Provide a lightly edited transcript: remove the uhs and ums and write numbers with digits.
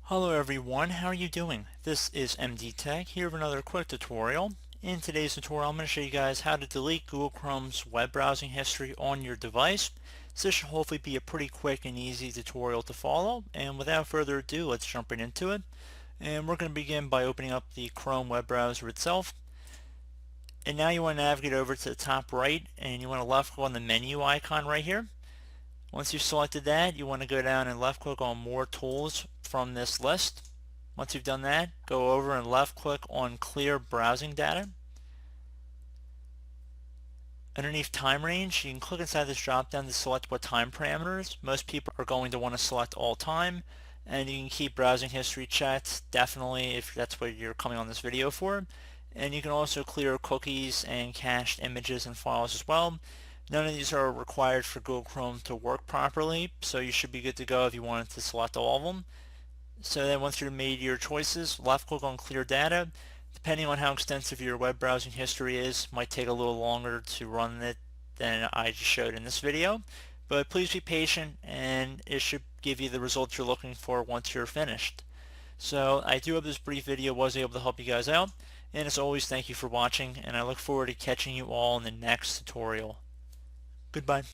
Hello everyone, how are you doing? This is MD Tech here with another quick tutorial. In today's tutorial I'm going to show you guys how to delete Google Chrome's web browsing history on your device. So this should hopefully be a pretty quick and easy tutorial to follow, and without further ado, let's jump right into it. And we're going to begin by opening up the Chrome web browser itself. And now you want to navigate over to the top right, and you want to left click on the menu icon right here. Once you've selected that, you want to go down and left click on more tools from this list. Once you've done that, go over and left click on clear browsing data. Underneath time range, you can click inside this drop down to select what time parameters. Most people are going to want to select all time, and you can keep browsing history checked, definitely, if that's what you're coming on this video for. And you can also clear cookies and cached images and files as well. None of these are required for Google Chrome to work properly, so you should be good to go if you wanted to select all of them. So then once you've made your choices, left click on clear data. Depending on how extensive your web browsing history is, might take a little longer to run it than I just showed in this video. But please be patient, and it should give you the results you're looking for once you're finished. So I do hope this brief video was able to help you guys out, and as always, thank you for watching, and I look forward to catching you all in the next tutorial. Goodbye.